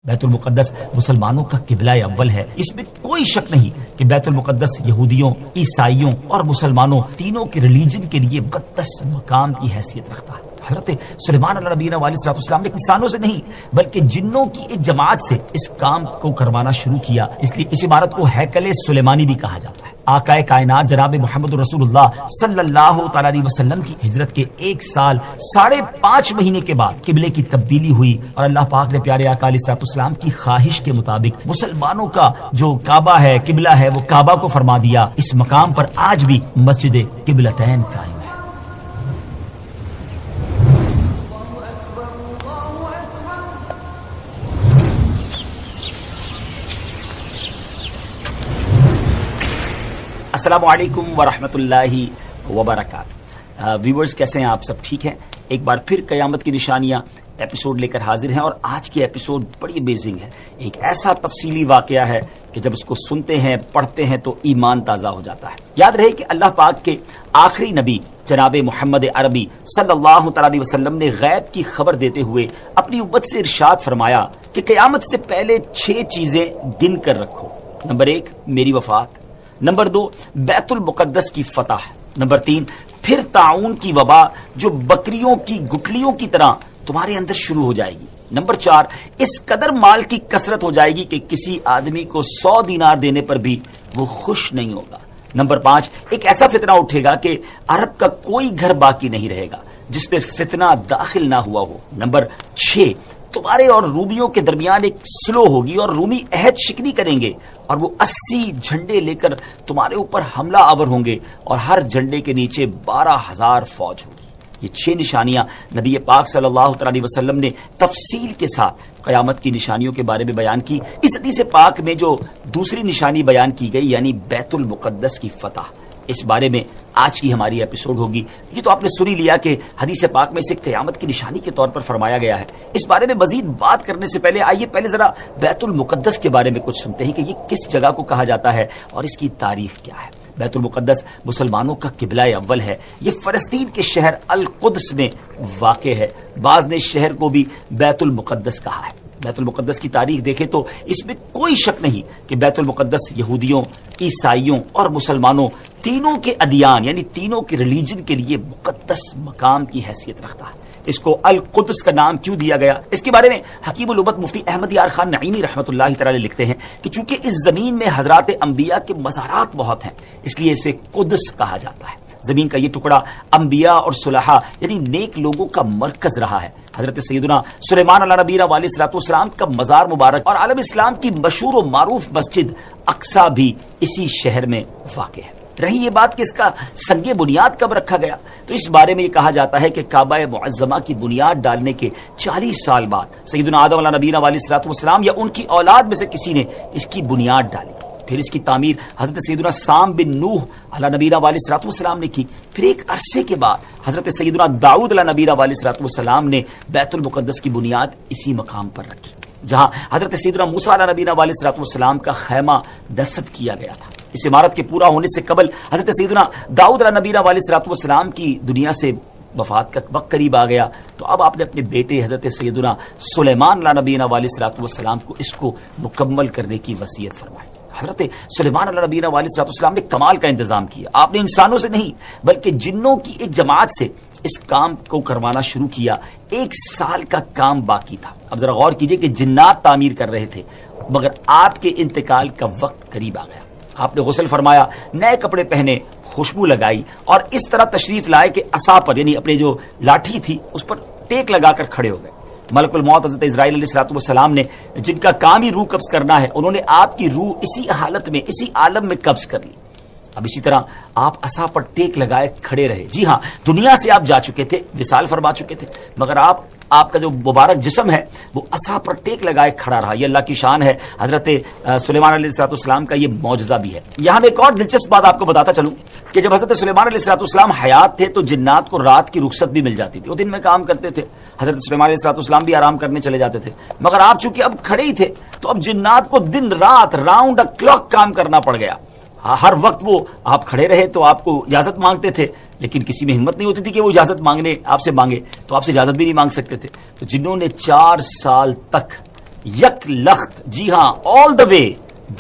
بیت المقدس مسلمانوں کا قبلہ اول ہے، اس میں کوئی شک نہیں کہ بیت المقدس یہودیوں، عیسائیوں اور مسلمانوں تینوں کے ریلیجن کے لیے مقدس مقام کی حیثیت رکھتا ہے۔ حضرت سلیمان علیہ نبینا علیہ السلام نے انسانوں سے نہیں بلکہ جنوں کی ایک جماعت سے اس کام کو کروانا شروع کیا، اس لیے اس عمارت کو ہیکل سلیمانی بھی کہا جاتا ہے۔ آقائے کائنات جناب محمد رسول اللہ صلی اللہ تعالی علیہ وسلم کی ہجرت کے 1 سال 5.5 مہینے کے بعد قبلے کی تبدیلی ہوئی اور اللہ پاک نے پیارے آقا علیہ السلام کی خواہش کے مطابق مسلمانوں کا جو کعبہ ہے، قبلہ ہے، وہ کعبہ کو فرما دیا۔ اس مقام پر آج بھی مسجد قبلتین قائم ہے۔ السلام علیکم ورحمۃ اللہ وبرکاتہ۔ ویورز کیسے ہیں آپ؟ سب ٹھیک ہیں؟ ایک بار پھر قیامت کی نشانیاں ایپیسوڈ لے کر حاضر ہیں، اور آج کی ایپیسوڈ بڑی امیزنگ ہے۔ ایک ایسا تفصیلی واقعہ ہے کہ جب اس کو سنتے ہیں، پڑھتے ہیں تو ایمان تازہ ہو جاتا ہے۔ یاد رہے کہ اللہ پاک کے آخری نبی جناب محمد عربی صلی اللہ تعالی علیہ وسلم نے غیب کی خبر دیتے ہوئے اپنی امت سے ارشاد فرمایا کہ قیامت سے پہلے 6 چیزیں گن کر رکھو۔ نمبر 1 میری وفات، نمبر 2 بیت المقدس کی فتح، نمبر 3 پھر طاعون کی وبا جو بکریوں کی گٹلیوں کی طرح تمہارے اندر شروع ہو جائے گی، نمبر 4 اس قدر مال کی کثرت ہو جائے گی کہ کسی آدمی کو 100 دینار دینے پر بھی وہ خوش نہیں ہوگا، نمبر 5 ایک ایسا فتنہ اٹھے گا کہ عرب کا کوئی گھر باقی نہیں رہے گا جس پہ فتنہ داخل نہ ہوا ہو، نمبر 6 تمہارے اور رومیوں کے درمیان ایک سلو ہوگی اور رومی عہد شکنی کریں گے اور وہ 80 جھنڈے لے کر تمہارے اوپر حملہ آور ہوں گے اور ہر جھنڈے کے نیچے 12,000 فوج ہوگی۔ یہ 6 نشانیاں نبی پاک صلی اللہ علیہ وسلم نے تفصیل کے ساتھ قیامت کی نشانیوں کے بارے میں بیان کی۔ اس حدیث پاک میں جو دوسری نشانی بیان کی گئی یعنی بیت المقدس کی فتح، اس بارے میں آج کی ہماری ایپیسوڈ ہوگی۔ یہ تو آپ نے سنی لیا کہ حدیث پاک میں سے قیامت کی نشانی کے طور پر فرمایا گیا ہے۔ اس بارے میں مزید بات کرنے سے پہلے آئیے پہلے ذرا بیت المقدس کے بارے میں کچھ سنتے ہیں کہ یہ کس جگہ کو کہا جاتا ہے اور اس کی تاریخ کیا ہے۔ بیت المقدس مسلمانوں کا قبلہ اول ہے۔ یہ فلسطین کے شہر القدس میں واقع ہے۔ بعض نے شہر کو بھی بیت المقدس کہا ہے۔ بیت المقدس کی تاریخ دیکھیں تو اس میں کوئی شک نہیں کہ بیت المقدس یہودیوں، عیسائیوں اور مسلمانوں تینوں کے ادیان یعنی تینوں کے ریلیجن کے لیے مقدس مقام کی حیثیت رکھتا ہے۔ اس کو القدس کا نام کیوں دیا گیا؟ اس کے بارے میں حکیم الامت مفتی احمد یار خان نعیمی رحمۃ اللہ تعالی لکھتے ہیں کہ چونکہ اس زمین میں حضرات انبیاء کے مزارات بہت ہیں، اس لیے اسے قدس کہا جاتا ہے۔ زمین کا یہ ٹکڑا انبیاء اور صلحاء یعنی نیک لوگوں کا مرکز رہا ہے۔ حضرت سیدنا سلیمان علیہ نبینا علیہ السلام کا مزار مبارک اور عالم اسلام کی مشہور و معروف مسجد اقصی بھی اسی شہر میں واقع ہے۔ رہی یہ بات کہ اس کا سنگ بنیاد کب رکھا گیا، تو اس بارے میں یہ کہا جاتا ہے کہ کعبہ معظمہ کی بنیاد ڈالنے کے 40 سال بعد سیدنا آدم علیہ نبینا علیہ السلام یا ان کی اولاد میں سے کسی نے اس کی بنیاد ڈالی۔ پھر اس کی تعمیر حضرت سیدنا سام بن نوح علیہ نبینا علیہ السلام نے کی۔ پھر ایک عرصے کے بعد حضرت سیدنا داؤد علیہ نبینا علیہ السلام نے بیت المقدس کی بنیاد اسی مقام پر رکھی جہاں حضرت سیدنا موسیٰ علیہ نبینا علیہ السلام کا خیمہ نصب کیا گیا تھا۔ اس عمارت کے پورا ہونے سے قبل حضرت سیدنا داؤد علیہ نبینا علیہ السلام کی دنیا سے وفات کا وقت قریب آ گیا، تو اب آپ نے اپنے بیٹے حضرت سیدنا سلیمان علیہ نبینا علیہ السلام کو اس کو مکمل کرنے کی وصیت فرمائی۔ حضرت سلیمان علیہ نبینا علیہ السلام نے کمال کا انتظام کیا۔ آپ نے انسانوں سے نہیں بلکہ جنوں کی ایک جماعت سے اس کام کو کروانا شروع کیا۔ 1 سال کا کام باقی تھا۔ اب ذرا غور کیجئے کہ جنات تعمیر کر رہے تھے مگر آپ کے انتقال کا وقت قریب آ گیا۔ آپ نے غسل فرمایا، نئے کپڑے پہنے، خوشبو لگائی اور اس طرح تشریف لائے کہ عصا پر یعنی اپنے جو لاٹھی تھی اس پر ٹیک لگا کر کھڑے ہو گئے۔ ملک الموت حضرت اسرائیل علیہ السلام نے جن کا کام ہی روح قبض کرنا ہے، انہوں نے آپ کی روح اسی حالت میں اسی عالم میں قبض کر لی۔ اب اسی طرح آپ عصا پر ٹیک لگائے کھڑے رہے۔ جی ہاں، دنیا سے آپ جا چکے تھے، وصال فرما چکے تھے، مگر آپ کا جو مبارک جسم ہے وہ عصا پر ٹیک لگائے کھڑا رہا۔ یہ اللہ کی شان ہے۔ حضرت سلیمان علیہ السلام کا یہ معجزہ بھی ہے۔ یہاں میں ایک اور دلچسپ بات آپ کو بتاتا چلوں کہ جب حضرت سلیمان علیہ السلام حیات تھے تو جنات کو رات کی رخصت بھی مل جاتی تھی، وہ دن میں کام کرتے تھے۔ حضرت سلیمان علیہ السلام بھی آرام کرنے چلے جاتے تھے، مگر آپ چونکہ اب کھڑے ہی تھے تو اب جنات کو دن رات راؤنڈ دا کلاک کام کرنا پڑ گیا۔ ہر وقت وہ آپ کھڑے رہے تو آپ کو اجازت مانگتے تھے، لیکن کسی میں ہمت نہیں ہوتی تھی کہ وہ اجازت مانگنے آپ سے مانگے، تو آپ سے اجازت بھی نہیں مانگ سکتے تھے۔ تو جنہوں نے 4 سال تک یک لخت، جی ہاں all the way،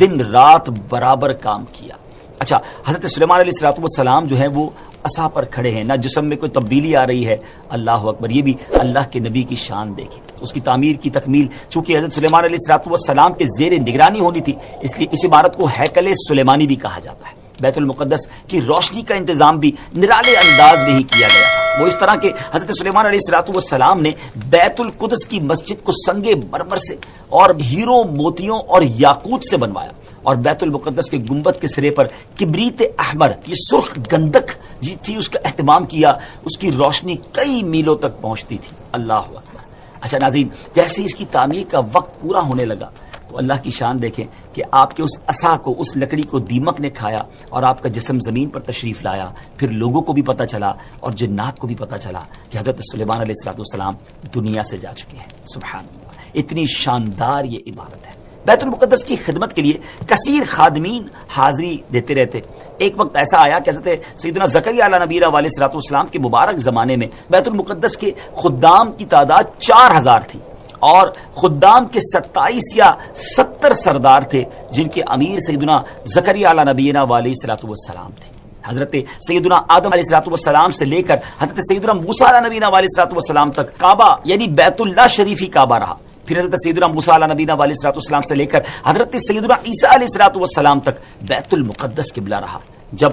دن رات برابر کام کیا۔ اچھا، حضرت سلیمان علیہ السلام جو ہے وہ عصا پر کھڑے ہیں، نہ جسم میں کوئی تبدیلی آ رہی ہے۔ اللہ اکبر، یہ بھی اللہ کے نبی کی شان دیکھی۔ اس کی تعمیر کی تکمیل چونکہ حضرت سلیمان علیہ السلام کے زیر نگرانی ہونی تھی، اس لیے اس عمارت کو ہیکل سلیمانی بھی کہا جاتا ہے۔ بیت المقدس کی روشنی کا انتظام بھی نرالے انداز میں ہی کیا گیا۔ وہ اس طرح کہ حضرت سلیمان علیہ السلام نے بیت القدس کی مسجد کو سنگ مرمر سے اور ہیروں، موتیوں اور یاقوت سے بنوایا، اور بیت المقدس کے گنبد کے سرے پر کبریت احمر، یہ سرخ گندک جی تھی، اس کا اہتمام کیا۔ اس کی روشنی کئی میلوں تک پہنچتی تھی۔ اللہ اکبر۔ اچھا ناظرین، جیسے اس کی تعمیر کا وقت پورا ہونے لگا تو اللہ کی شان دیکھیں کہ آپ کے اس عصا کو، اس لکڑی کو دیمک نے کھایا اور آپ کا جسم زمین پر تشریف لایا۔ پھر لوگوں کو بھی پتہ چلا اور جنات کو بھی پتہ چلا کہ حضرت سلیمان علیہ السلام دنیا سے جا چکے ہیں۔ سبحان اللہ، اتنی شاندار یہ عبارت ہے۔ بیت المقدس کی خدمت کے لیے کثیر خادمین حاضری دیتے رہتے۔ ایک وقت ایسا آیا کہ حضرت سیدنا زکریا علیہ نبی علیہ السلام کے مبارک زمانے میں بیت المقدس کے خدام کی تعداد 4000 تھی، اور خدام کے 27 یا 70 سردار تھے، جن کے امیر سیدنا زکریا علیہ نبینا علیہ السلام تھے۔ حضرت سیدنا آدم علیہ السلام سے لے کر حضرت سیدنا موسیٰ علیہ نبینا علیہ السلام تک کعبہ یعنی بیت اللہ شریف ہی کعبہ رہا۔ پھر حضرت سیدنا موسیٰ علیہ نبینا علیہ السلام سے لے کر حضرت سیدنا عیسیٰ علیہ السلام تک بیت المقدس قبلہ رہا۔ جب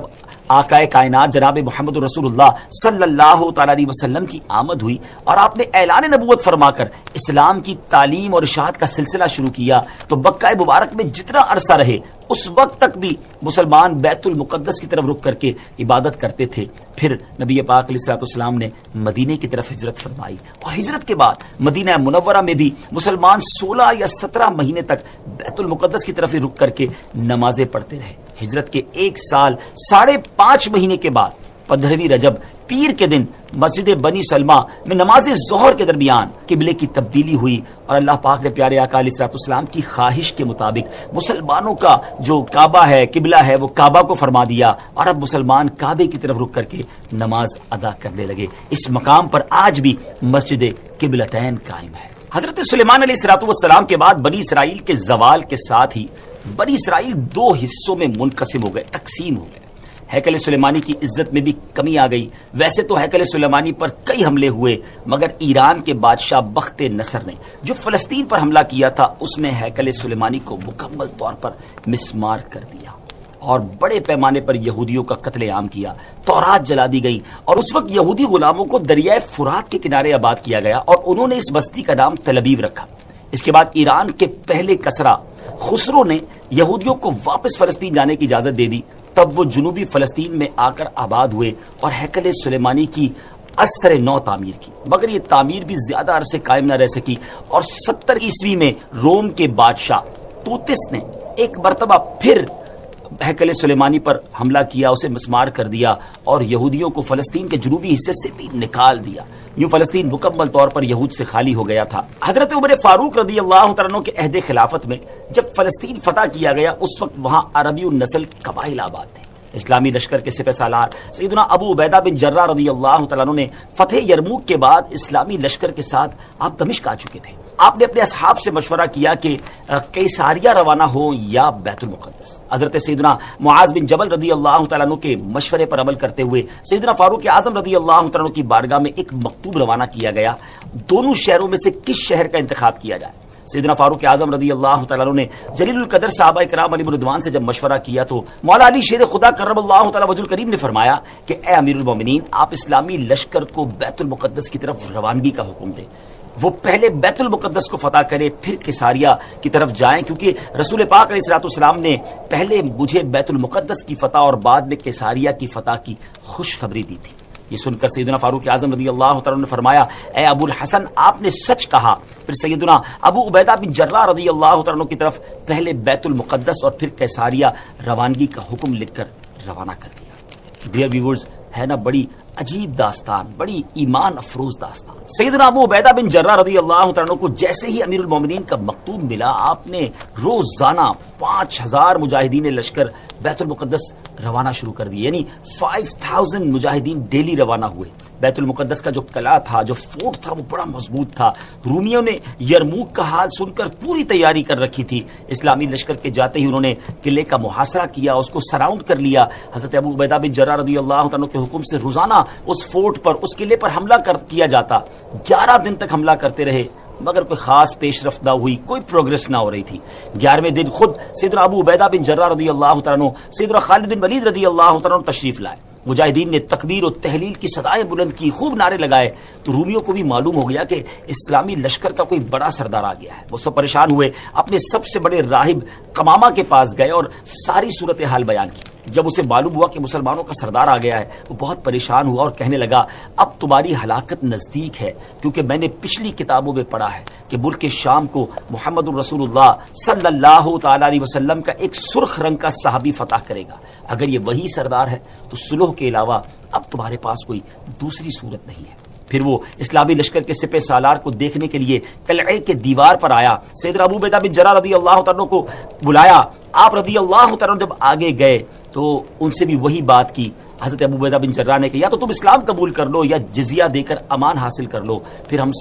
آقائے کائنات جناب محمد رسول اللہ صلی اللہ تعالی علیہ وسلم کی آمد ہوئی اور آپ نے اعلان نبوت فرما کر اسلام کی تعلیم اور اشاعت کا سلسلہ شروع کیا، تو مکہ مبارک میں جتنا عرصہ رہے اس وقت تک بھی مسلمان بیت المقدس کی طرف رخ کر کے عبادت کرتے تھے۔ پھر نبی پاک علیہ السلام نے مدینے کی طرف ہجرت فرمائی، اور ہجرت کے بعد مدینہ منورہ میں بھی مسلمان 16 یا 17 مہینے تک بیت المقدس کی طرف رخ کر کے نمازیں پڑھتے رہے۔ ہجرت کے 1 سال 5.5 مہینے کے بعد 15ویں رجب پیر کے دن مسجد بنی سلمہ میں نماز ظہر کے درمیان قبلے کی تبدیلی ہوئی، اور اللہ پاک نے پیارے آقا علیہ السلام کی خواہش کے مطابق مسلمانوں کا جو کعبہ ہے، قبلہ ہے، وہ کعبہ کو فرما دیا، اور اب مسلمان کعبے کی طرف رخ کر کے نماز ادا کرنے لگے۔ اس مقام پر آج بھی مسجد قبلتین قائم ہے۔ حضرت سلیمان علیہ السلام کے بعد بنی اسرائیل کے زوال کے ساتھ ہی بنی اسرائیل 2 حصوں میں منقسم ہو گئے، تقسیم ہو گئے۔ ہیکل سلیمانی کی عزت میں بھی کمی آ گئی۔ ویسے تو ہیکل سلیمانی پر کئی حملے ہوئے، مگر ایران کے بادشاہ بخت نصر نے جو فلسطین پر حملہ کیا تھا، اس میں ہیکل سلیمانی کو مکمل طور پر مسمار کر دیا اور بڑے پیمانے پر یہودیوں کا قتل عام کیا۔ تورات جلا دی گئی، اور اس وقت یہودی غلاموں کو دریائے فرات کے کنارے آباد کیا گیا، اور انہوں نے اس بستی کا نام تل ابیب رکھا۔ اس کے بعد ایران کے پہلے کسرا خسرو نے یہودیوں کو واپس فلسطین جانے کی اجازت دے دی۔ تب وہ جنوبی فلسطین میں آ کر آباد ہوئے اور ہیکل سلیمانی کی اثر نو تعمیر کی، مگر یہ تعمیر بھی زیادہ عرصے قائم نہ رہ سکی، اور 70 عیسوی میں روم کے بادشاہ توتس نے ایک مرتبہ پھر ہیکل سلیمانی پر حملہ کیا، اسے مسمار کر دیا، اور یہودیوں کو فلسطین کے جنوبی حصے سے بھی نکال دیا۔ یوں فلسطین مکمل طور پر یہود سے خالی ہو گیا تھا۔ حضرت عمر فاروق رضی اللہ تعالیٰ عنہ کے عہد خلافت میں جب فلسطین فتح کیا گیا، اس وقت وہاں عربی النسل قبائل آباد تھے۔ اسلامی لشکر کے سپہ سالار سیدنا ابو عبیدہ بن جراح رضی اللہ تعالیٰ عنہ نے فتح یرموک کے بعد اسلامی لشکر کے ساتھ آپ دمشق آ چکے تھے۔ آپ نے اپنے اصحاب سے مشورہ کیا کہ قیصاریہ روانہ ہو یا بیت المقدس۔ حضرت سیدنا معاذ بن جبل رضی اللہ تعالیٰ عنہ کے مشورے پر عمل کرتے ہوئے سیدنا فاروق اعظم رضی اللہ تعالیٰ عنہ کی بارگاہ میں ایک مکتوب روانہ کیا گیا، دونوں شہروں میں سے کس شہر کا انتخاب کیا جائے۔ سیدنا فاروق اعظم رضی اللہ تعالیٰ عنہ نے جلیل القدر صحابہ کرام علیہ رضوان سے جب مشورہ کیا تو مولا علی شیر خدا کرم اللہ تعالیٰ وجہ الکریم نے فرمایا کہ اے امیر المومنین، آپ اسلامی لشکر کو بیت المقدس کی طرف روانگی کا حکم دیں۔ وہ پہلے بیت المقدس کو فتح کرے، پھر قیصاریہ کی طرف جائیں، کیونکہ رسول پاک علیہ السلام نے پہلے مجھے بیت المقدس کی فتح اور بعد میں قیصاریہ کی فتح کی خوشخبری دی تھی۔ یہ سن کر سیدنا فاروق اعظم رضی اللہ تعالیٰ نے فرمایا، اے ابو الحسن، آپ نے سچ کہا۔ پھر سیدنا ابو عبیدہ بن جراح رضی اللہ تعالیٰ کی طرف پہلے بیت المقدس اور پھر قیصاریہ روانگی کا حکم لکھ کر روانہ کر دیا۔ ڈیئر ویورز، ہے نا بڑی عجیب داستان، بڑی ایمان افروز داستان۔ سیدنا ابو عبیدہ بن جراح رضی اللہ تعالیٰ عنہ کو جیسے ہی امیر المومنین کا مکتوب ملا، آپ نے روزانہ 5000 مجاہدین لشکر بیت المقدس روانہ شروع کر دی، یعنی 5000 مجاہدین ڈیلی روانہ ہوئے۔ بیت المقدس کا جو قلعہ تھا، جو فورٹ تھا، وہ بڑا مضبوط تھا۔ رومیوں نے یرموک کا حال سن کر پوری تیاری کر رکھی تھی۔ اسلامی لشکر کے جاتے ہی انہوں نے قلعے کا محاصرہ کیا، اس کو سراؤنڈ کر لیا۔ حضرت ابو عبیدہ بن جراح رضی اللہ عنہ کے حکم سے روزانہ اس فورٹ پر، اس قلعے پر حملہ کیا جاتا۔ 11 دن تک حملہ کرتے رہے، مگر کوئی خاص پیش رفت نہ ہوئی، کوئی پروگرس نہ ہو رہی تھی۔ 11ویں دن خود سیدنا ابو عبیدہ بن جراح رضی اللہ عنہ، سیدنا خالد بن ولید رضی اللہ عنہ تشریف لائے۔ مجاہدین نے تکبیر و تحلیل کی صدائیں بلند کی، خوب نعرے لگائے، تو رومیوں کو بھی معلوم ہو گیا کہ اسلامی لشکر کا کوئی بڑا سردار آ گیا ہے۔ وہ سب پریشان ہوئے، اپنے سب سے بڑے راہب قمامہ کے پاس گئے اور ساری صورتحال بیان کی۔ جب اسے معلوم ہوا کہ مسلمانوں کا سردار آ گیا ہے، وہ بہت پریشان ہوا اور کہنے لگا، اب تمہاری ہلاکت نزدیک ہے، کیونکہ میں نے پچھلی کتابوں میں پڑھا ہے کہ ملک شام کو محمد الرسول اللہ صلی اللہ تعالی علیہ وسلم کا ایک سرخ رنگ کا صحابی فتح کرے گا۔ اگر یہ وہی سردار ہے تو صلح کے علاوہ اب تمہارے پاس کوئی دوسری صورت نہیں ہے۔ پھر وہ اسلامی لشکر کے سپہ سالار کو دیکھنے کے لیے قلعے کے دیوار پر آیا، سیدنا ابو عبیدہ بن جراح رضی اللہ عنہ کو بلایا۔ آپ رضی اللہ عنہ جب آگے گئے تو ان سے بھی وہی بات کی۔ حضرت ابو عبیدہ بن جراح نے کہا، یا تو تم اسلام قبول کر لو، یا جزیہ دے کر امان حاصل کر لو، پھر ہم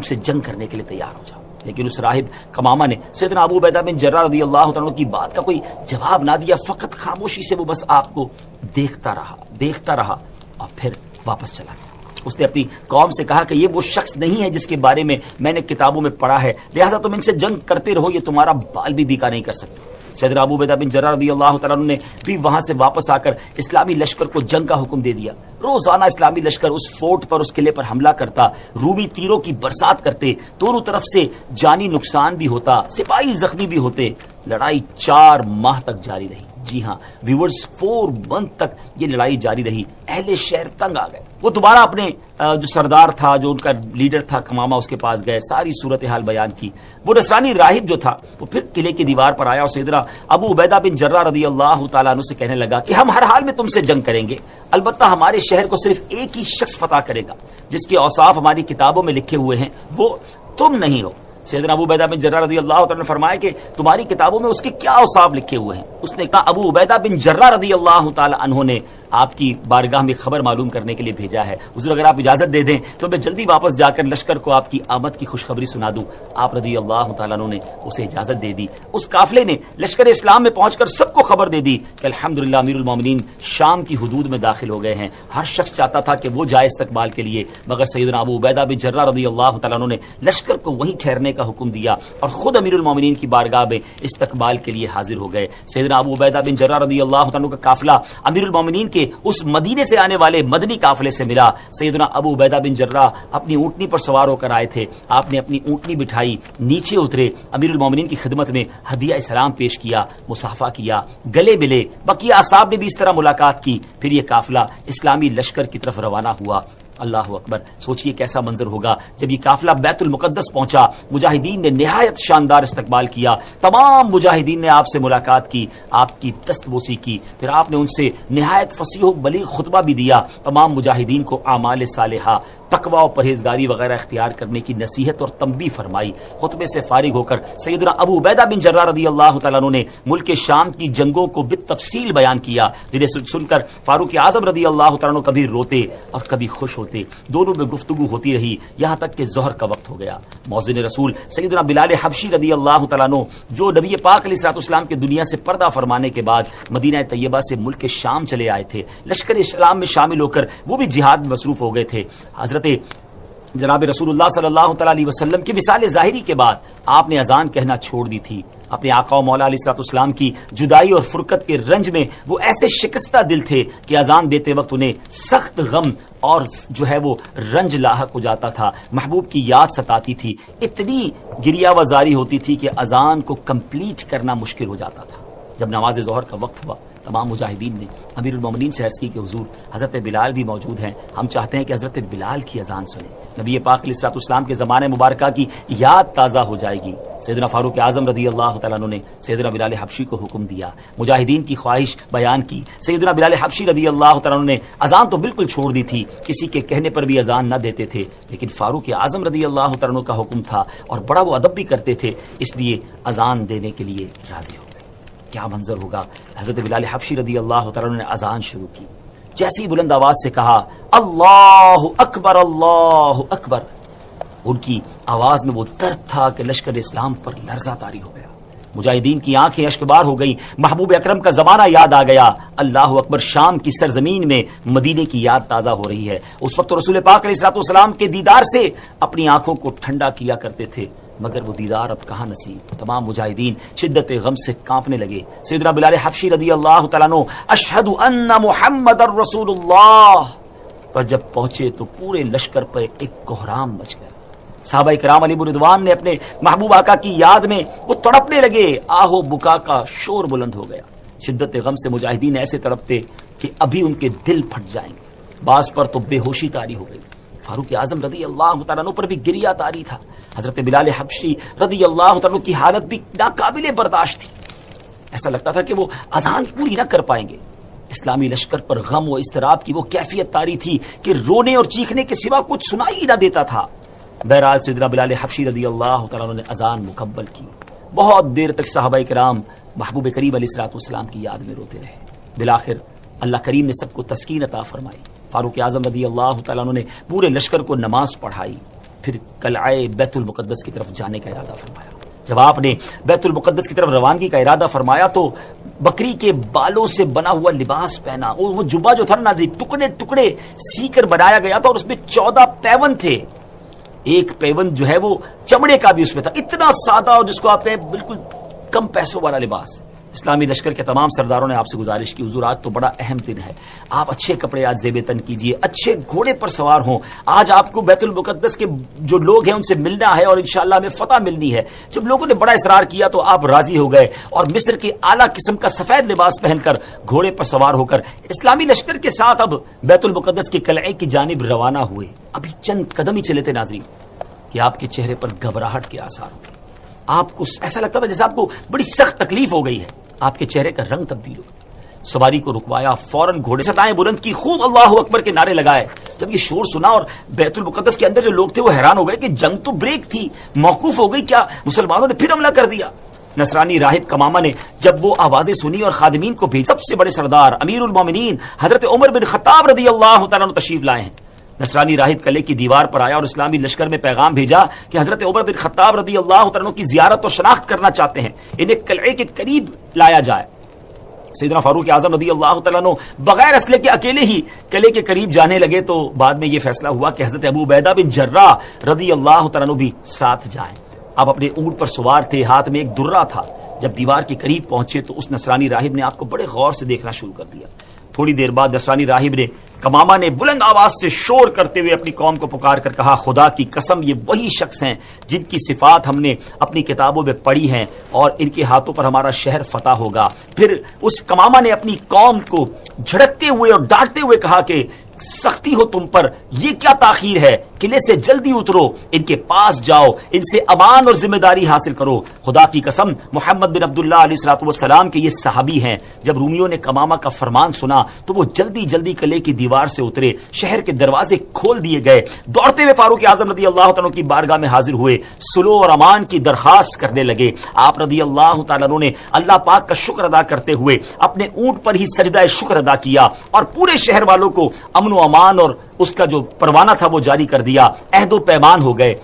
سے جنگ کرنے کے لیے تیار ہو جاؤ۔ لیکن اس راہب قمامہ نے سیدنا ابو عبیدہ بن جراح رضی اللہ عنہ کی بات کا کوئی جواب نہ دیا، فقط خاموشی سے وہ بس آپ کو دیکھتا رہا اور پھر واپس چلا گیا۔ اس نے اپنی قوم سے کہا کہ یہ وہ شخص نہیں ہے جس کے بارے میں میں نے کتابوں میں پڑھا ہے، لہٰذا تم ان سے جنگ کرتے رہو، یہ تمہارا بال بھی بیکا نہیں کر سکتے۔ سیدنا ابو عبیدہ بن جراح رضی اللہ تعالیٰ عنہ نے بھی وہاں سے واپس آ کر اسلامی لشکر کو جنگ کا حکم دے دیا۔ روزانہ اسلامی لشکر اس فورٹ پر، اس قلعے پر حملہ کرتا، رومی تیروں کی برسات کرتے، دونوں طرف سے جانی نقصان بھی ہوتا، سپاہی زخمی بھی ہوتے۔ لڑائی 4 ماہ تک جاری رہی۔ جی ہاں ویورز، 4 منتھ تک یہ لڑائی جاری رہی۔ اہل شہر تنگ آ گئے، وہ دوبارہ اپنے جو سردار تھا، جو ان کا لیڈر تھا قمامہ، اس کے پاس گئے، ساری صورتحال بیان کی۔ وہ نصرانی راہب جو تھا وہ پھر قلعے کی دیوار پر آیا اور سیدنا ابو عبیدہ بن جراح رضی اللہ تعالیٰ عنہ سے کہنے لگا کہ ہم ہر حال میں تم سے جنگ کریں گے، البتہ ہمارے شہر کو صرف ایک ہی شخص فتح کرے گا جس کے اوصاف ہماری کتابوں میں لکھے ہوئے ہیں، وہ تم نہیں ہو۔ سیدنا ابو عبیدہ بن جراح رضی اللہ تعالیٰ نے فرمایا کہ تمہاری کتابوں میں اس کے کیا اوصاف لکھے ہوئے ہیں؟ اس نے کہا، ابو عبیدہ بن جراح رضی اللہ تعالیٰ عنہ نے آپ کی بارگاہ میں خبر معلوم کرنے کے لیے بھیجا ہے، حضور اگر آپ اجازت دے دیں تو میں جلدی واپس جا کر لشکر کو آپ کی آمد کی خوشخبری سنا دوں۔ آپ رضی اللہ تعالیٰ عنہ نے اسے اجازت دے دی۔ اس قافلے نے لشکر اسلام میں پہنچ کر سب کو خبر دے دی کہ الحمدللہ امیر المومنین شام کی حدود میں داخل ہو گئے ہیں۔ ہر شخص چاہتا تھا کہ وہ جائے استقبال کے لیے، مگر سیدنا ابو عبیدہ بن جراح رضی اللہ تعالیٰ عنہ نے لشکر کو وہیں ٹھہرنے کا حکم دیا اور خود امیر المومنین کی بارگاہ میں استقبال کے لیے حاضر ہو گئے۔ سیدنا ابو عبیدہ بن جراح رضی اللہ عنہ کا قافلہ امیر المومنین کے اس مدینے سے آنے والے مدنی قافلے سے ملا۔ سیدنا ابو عبیدہ بن جراح اپنی اونٹنی پر سوار ہو کر آئے تھے۔ آپ نے اپنی اونٹنی بٹھائی، نیچے اترے، امیر المومنین کی خدمت میں ہدیہ سلام پیش کیا، مصافحہ کیا، گلے ملے۔ بقیہ اصحاب نے بھی اس طرح ملاقات کی۔ پھر یہ قافلہ اسلامی لشکر کی طرف روانہ ہوا۔ اللہ اکبر، سوچئے کیسا منظر ہوگا جب یہ قافلہ بیت المقدس پہنچا۔ مجاہدین نے نہایت شاندار استقبال کیا، تمام مجاہدین نے آپ سے ملاقات کی، آپ کی دستبوسی کی، پھر آپ نے ان سے نہایت فصیح و بلیغ خطبہ بھی دیا، تمام مجاہدین کو اعمال صالحہ، تقوی و پرہیزگاری وغیرہ اختیار کرنے کی نصیحت اور تنبیہ فرمائی۔ خطبے سے فارغ ہو کر سیدنا ابو عبیدہ بن جراح رضی اللہ تعالیٰ عنہ نے ملک شام کی جنگوں کو بالتفصیل بیان کیا، جنہیں سن کر فاروق اعظم رضی اللہ تعالیٰ عنہ کبھی روتے اور کبھی خوش ہوتے۔ دونوں میں گفتگو ہوتی رہی، یہاں تک کہ ظہر کا وقت ہو گیا۔ مؤذن رسول سیدنا بلال حبشی رضی اللہ تعالیٰ عنہ، جو نبی پاک علیہ الصلوۃ والسلام کے دنیا سے پردہ فرمانے کے بعد مدینہ طیبہ سے ملک شام چلے آئے تھے، لشکر اسلام میں شامل ہو کر وہ بھی جہاد میں مصروف ہو گئے تھے۔ حضرت جناب رسول اللہ صلی اللہ تعالیٰ علیہ وسلم کی مثال ظاہری کے بعد آپ نے اذان کہنا چھوڑ دی تھی۔ اپنے آقا و مولا علیہ الصلوۃ والسلام کی جدائی اور فرقت کے رنج میں وہ ایسے شکستہ دل تھے کہ اذان دیتے وقت انہیں سخت غم اور جو ہے وہ رنج لاحق ہو جاتا تھا، محبوب کی یاد ستاتی تھی، اتنی گریہ و زاری ہوتی تھی کہ اذان کو کمپلیٹ کرنا مشکل ہو جاتا تھا۔ جب نماز ظہر کا وقت ہوا تمام مجاہدین نے امیر المومنین سے عرض کی کہ حضور حضرت بلال بھی موجود ہیں، ہم چاہتے ہیں کہ حضرت بلال کی اذان سنیں۔ نبی پاک علیہ الصلوۃ والسلام کے زمانے مبارکہ کی یاد تازہ ہو جائے گی۔ سیدنا فاروق اعظم رضی اللہ تعالیٰ عنہ نے سیدنا بلال حبشی کو حکم دیا، مجاہدین کی خواہش بیان کی۔ سیدنا بلال حبشی رضی اللہ تعالیٰ عنہ نے اذان تو بالکل چھوڑ دی تھی، کسی کے کہنے پر بھی اذان نہ دیتے تھے، لیکن فاروق اعظم رضی اللہ تعالیٰ عنہ کا حکم تھا اور بڑا وہ ادب بھی کرتے تھے، اس لیے اذان دینے کے لیے راضی ہو گئے۔ کیا منظر ہوگا، حضرت بلال حبشی رضی اللہ تعالیٰ عنہ نے اذان شروع کی، جیسی بلند آواز سے کہا اللہ اکبر اللہ اکبر، ان کی آواز میں وہ درد تھا کہ لشکر اسلام پر لرزہ طاری ہو گیا، مجاہدین کی آنکھیں اشکبار ہو گئی، محبوب اکرم کا زمانہ یاد آ گیا، اللہ اکبر، شام کی سرزمین میں مدینے کی یاد تازہ ہو رہی ہے۔ اس وقت رسول پاک علیہ الصلوۃ والسلام کے دیدار سے اپنی آنکھوں کو ٹھنڈا کیا کرتے تھے، مگر وہ دیدار اب کہاں نصیب۔ تمام مجاہدین شدت غم سے کانپنے لگے۔ سیدنا بلال حبشی رضی اللہ تعالیٰ عنہ اشہد ان محمد الرسول اللہ پر جب پہنچے تو پورے لشکر پر ایک کوہرام مچ گیا۔ صحابہ کرام علیہ رضوان نے اپنے محبوب آقا کی یاد میں وہ تڑپنے لگے، آہو بکا کا شور بلند ہو گیا۔ شدت غم سے مجاہدین ایسے تڑپتے کہ ابھی ان کے دل پھٹ جائیں گے، بعض پر تو بے ہوشی طاری ہو گئی۔ فاروق اعظم رضی اللہ تعالیٰ عنہ پر بھی گریہ طاری تھا، حضرت بلال حبشی رضی اللہ تعالیٰ عنہ کی حالت بھی ناقابل برداشت تھی، ایسا لگتا تھا کہ وہ اذان پوری نہ کر پائیں گے۔ اسلامی لشکر پر غم و اضطراب کی وہ کیفیت طاری تھی کہ رونے اور چیخنے کے سوا کچھ سنائی نہ دیتا تھا۔ بہرحال سیدنا بلال حبشی رضی اللہ تعالیٰ عنہ نے اذان مکمل کی، بہت دیر تک صحابہ کرام محبوب کریم علیہ الصلوۃ والسلام کی یاد میں روتے رہے۔ بالآخر اللہ کریم نے سب کو تسکین عطا فرمائی۔ فاروق اعظم رضی اللہ تعالیٰ عنہ نے پورے لشکر کو نماز پڑھائی، پھر قلعہ بیت المقدس کی طرف جانے کا ارادہ فرمایا۔ جب آپ نے بیت المقدس کی طرف روانگی کا ارادہ فرمایا تو بکری کے بالوں سے بنا ہوا لباس پہنا، وہ جبہ جو تھا نا، ٹکڑے ٹکڑے سی کر بنایا گیا تھا اور اس میں 14 پیون تھے، ایک پیون جو ہے وہ چمڑے کا بھی اس میں تھا، اتنا سادہ اور جس کو آپ کہیں بالکل کم پیسوں والا لباس۔ اسلامی لشکر کے تمام سرداروں نے آپ سے گزارش کی، حضور آج تو بڑا اہم دن ہے، آپ اچھے کپڑے آج زیب تن کیجئے، اچھے گھوڑے پر سوار ہوں، آج آپ کو بیت المقدس کے جو لوگ ہیں ان سے ملنا ہے اور انشاءاللہ ہمیں فتح ملنی ہے۔ جب لوگوں نے بڑا اصرار کیا تو آپ راضی ہو گئے اور مصر کے اعلیٰ قسم کا سفید لباس پہن کر گھوڑے پر سوار ہو کر اسلامی لشکر کے ساتھ اب بیت المقدس کے قلعے کی جانب روانہ ہوئے۔ ابھی چند قدم ہی چلے تھے ناظرین کہ آپ کے چہرے پر گھبراہٹ کے آثار ہو گئے، آپ کو ایسا لگتا تھا جیسے آپ کو بڑی سخت تکلیف ہو گئی ہے، آپ کے چہرے کا رنگ تبدیل ہو گیا۔ سواری کو رکوایا، فوراً گھوڑے ستائیں بلند کی، خوب اللہ اکبر کے نعرے لگائے۔ جب یہ شور سنا اور بیت المقدس کے اندر جو لوگ تھے وہ حیران ہو گئے کہ جنگ تو بریک تھی، موقوف ہو گئی، کیا مسلمانوں نے پھر حملہ کر دیا؟ نصرانی راہب کمامہ نے جب وہ آوازیں سنی اور خادمین کو بھیجا، سب سے بڑے سردار امیر المومنین حضرت عمر بن خطاب رضی اللہ تعالیٰ عنہ تشریف لائے ہیں۔ نصرانی راہب قلعے کی دیوار پر آیا اور اسلامی لشکر میں پیغام بھیجا کہ حضرت عمر بن خطاب رضی اللہ تعالیٰ عنہ کی زیارت اور شناخت کرنا چاہتے ہیں، انہیں قلعے کے قریب لایا جائے۔ سیدنا فاروق اعظم رضی اللہ تعالیٰ عنہ بغیر اسلحے کے اکیلے ہی قلعے کے قریب جانے لگے تو بعد میں یہ فیصلہ ہوا کہ حضرت ابو عبیدہ بن جراح رضی اللہ تعالیٰ عنہ بھی ساتھ جائیں۔ آپ اپنے اونٹ پر سوار تھے، ہاتھ میں ایک درہ تھا۔ جب دیوار کے قریب پہنچے تو اس نصرانی راہب نے آپ کو بڑے غور سے دیکھنا شروع کر دیا۔ تھوڑی دیر بعد نصرانی راہب نے کمامہ نے بلند آواز سے شور کرتے ہوئے اپنی قوم کو پکار کر کہا، خدا کی قسم یہ وہی شخص ہیں جن کی صفات ہم نے اپنی کتابوں میں پڑھی ہیں اور ان کے ہاتھوں پر ہمارا شہر فتح ہوگا۔ پھر اس کمامہ نے اپنی قوم کو جھڑکتے ہوئے اور ڈانٹتے ہوئے کہا کہ سختی ہو تم پر، یہ کیا تاخیر ہے، قلعے سے جلدی اترو، ان کے پاس جاؤ، ان سے امان اور ذمہ داری حاصل کرو۔ خدا کی قسم محمد بن عبداللہ علیہ الصلوۃ والسلام کے یہ صحابی ہیں۔ جب رومیوں نے کمامہ کا فرمان سنا تو وہ جلدی جلدی قلعے کی دیوار سے اترے، شہر کے دروازے کھول دیے گئے، دوڑتے ہوئے فاروق اعظم رضی اللہ تعالیٰ کی بارگاہ میں حاضر ہوئے، صلح اور امان کی درخواست کرنے لگے۔ آپ رضی اللہ تعالیٰ نے اللہ پاک کا شکر ادا کرتے ہوئے اپنے اونٹ پر ہی سجدہ شکر ادا کیا اور پورے شہر والوں کو امن و امان اور اس کا جو پروانہ تھا وہ جاری کر دیا، عہد و پیمان ہو گئے۔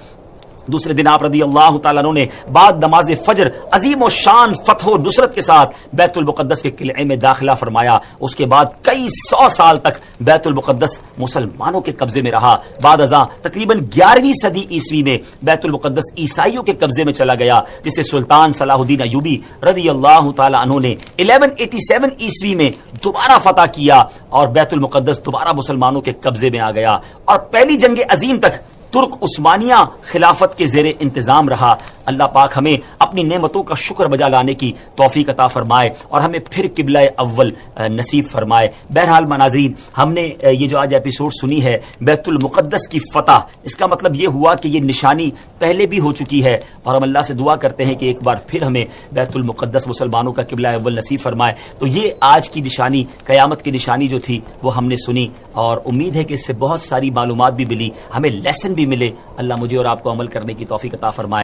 دوسرے دن آپ رضی اللہ تعالیٰ عنہ نے بعد نماز فجر عظیم و شان فتح و نصرت کے ساتھ بیت المقدس کے قلعے میں داخلہ فرمایا۔ اس کے بعد کئی 100 سال تک بیت المقدس مسلمانوں کے قبضے میں رہا۔ بعد ازاں تقریباً 11ویں صدی عیسوی میں بیت المقدس عیسائیوں کے قبضے میں چلا گیا، جسے سلطان صلاح الدین ایوبی رضی اللہ تعالیٰ عنہ نے 1187 عیسوی میں دوبارہ فتح کیا اور بیت المقدس دوبارہ مسلمانوں کے قبضے میں آ گیا، اور پہلی جنگ عظیم تک ترک عثمانیہ خلافت کے زیر انتظام رہا. اللہ پاک ہمیں اپنی نعمتوں کا شکر بجا لانے کی توفیق عطا فرمائے اور ہمیں پھر قبلہ اول نصیب فرمائے. بہرحال ناظرین، ہم نے یہ جو آج ایپیسوڈ سنی ہے بیت المقدس کی فتح، اس کا مطلب یہ ہوا کہ یہ نشانی پہلے بھی ہو چکی ہے، اور ہم اللہ سے دعا کرتے ہیں کہ ایک بار پھر ہمیں بیت المقدس مسلمانوں کا قبلہ اول نصیب فرمائے. تو یہ آج کی نشانی، قیامت کی نشانی جو تھی وہ ہم نے سنی، اور امید ہے کہ اس سے بہت ساری معلومات بھی ملی، ہمیں لیسن بھی ملے. اللہ مجھے اور آپ کو عمل کرنے کی توفیق عطا فرمائے.